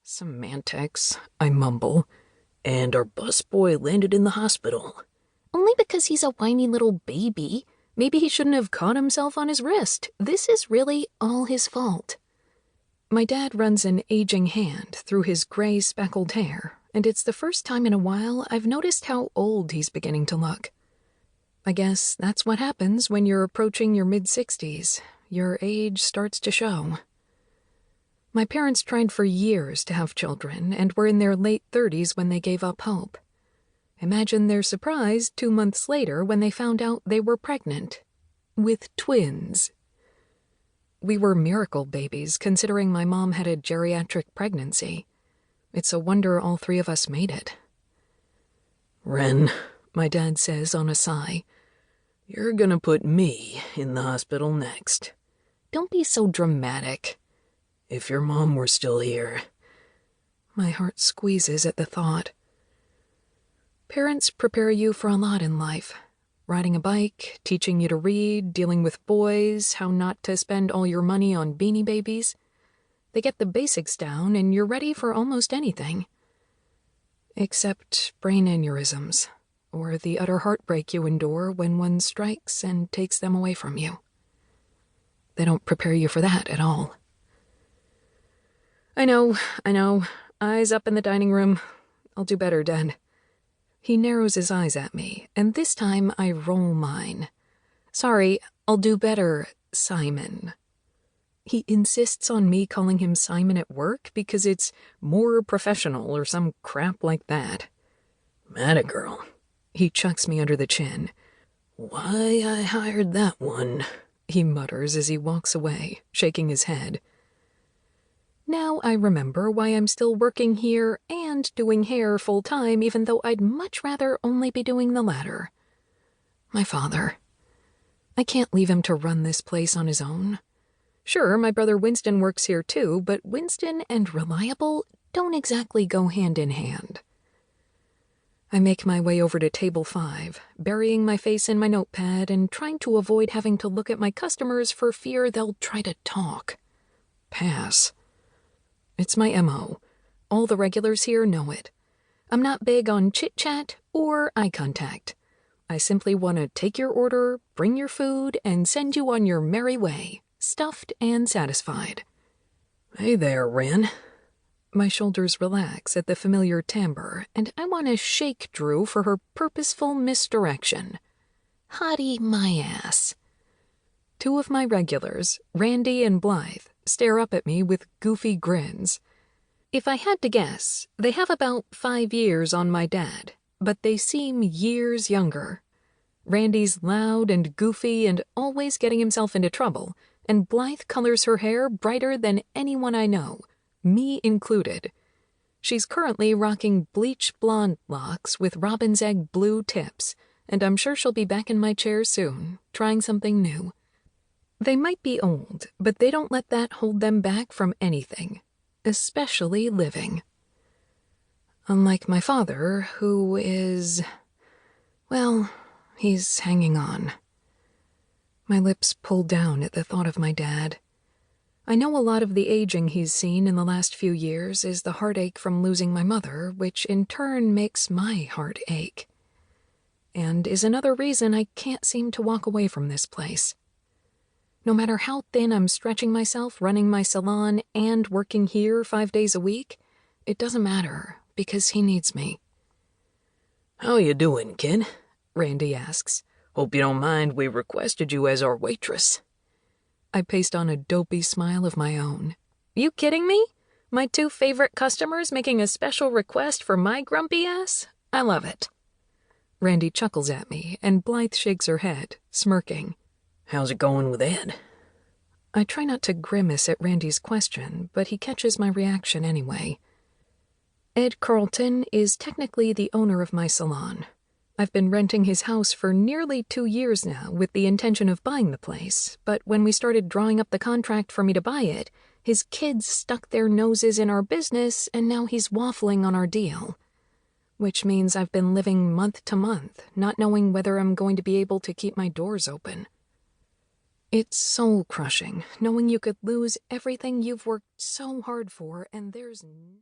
Semantics, I mumble. And our busboy landed in the hospital. Only because he's a whiny little baby. Maybe he shouldn't have caught himself on his wrist. This is really all his fault. My dad runs an aging hand through his gray speckled hair, and it's the first time in a while I've noticed how old he's beginning to look. I guess that's what happens when you're approaching your mid-60s. Your age starts to show. My parents tried for years to have children and were in their late 30s when they gave up hope. Imagine their surprise 2 months later when they found out they were pregnant. With twins. We were miracle babies, considering my mom had a geriatric pregnancy. It's a wonder all three of us made it. Wren, my dad says on a sigh, you're gonna put me in the hospital next. Don't be so dramatic. If your mom were still here. My heart squeezes at the thought. Parents prepare you for a lot in life. Riding a bike, teaching you to read, dealing with boys, how not to spend all your money on Beanie Babies. They get the basics down and you're ready for almost anything. Except brain aneurysms, or the utter heartbreak you endure when one strikes and takes them away from you. They don't prepare you for that at all. I know. Eyes up in the dining room. I'll do better, Dad. He narrows his eyes at me, and this time I roll mine. Sorry, I'll do better, Simon. He insists on me calling him Simon at work because it's more professional or some crap like that. Matta girl. He chucks me under the chin. Why I hired that one, he mutters as he walks away, shaking his head. Now I remember why I'm still working here and doing hair full-time, even though I'd much rather only be doing the latter. My father. I can't leave him to run this place on his own. Sure, my brother Winston works here too, but Winston and reliable don't exactly go hand in hand. I make my way over to table 5, burying my face in my notepad and trying to avoid having to look at my customers for fear they'll try to talk. Pass. It's my MO. All the regulars here know it. I'm not big on chit-chat or eye contact. I simply want to take your order, bring your food, and send you on your merry way, stuffed and satisfied. Hey there, Wren. My shoulders relax at the familiar timbre, and I want to shake Drew for her purposeful misdirection. Hottie my ass. 2 of my regulars, Randy and Blythe, stare up at me with goofy grins. If I had to guess, they have about 5 years on my dad, but they seem years younger. Randy's loud and goofy and always getting himself into trouble, and Blythe colors her hair brighter than anyone I know, me included. She's currently rocking bleach blonde locks with robin's egg blue tips, and I'm sure she'll be back in my chair soon, trying something new. They might be old, but they don't let that hold them back from anything, especially living. Unlike my father, who is... well, he's hanging on. My lips pull down at the thought of my dad. I know a lot of the aging he's seen in the last few years is the heartache from losing my mother, which in turn makes my heart ache. And is another reason I can't seem to walk away from this place. No matter how thin I'm stretching myself running my salon and working here 5 days a week, it doesn't matter, because he needs me. How you doing, Kydd? Randy asks. Hope you don't mind we requested you as our waitress. I paste on a dopey smile of my own. You kidding me? My 2 favorite customers making a special request for my grumpy ass? I love it. Randy chuckles at me, and Blythe shakes her head, smirking. How's it going with Ed? I try not to grimace at Randy's question, but he catches my reaction anyway. Ed Carlton is technically the owner of my salon. I've been renting his house for nearly 2 years now with the intention of buying the place, but when we started drawing up the contract for me to buy it, his kids stuck their noses in our business and now he's waffling on our deal. Which means I've been living month to month, not knowing whether I'm going to be able to keep my doors open. It's soul-crushing, knowing you could lose everything you've worked so hard for and there's no...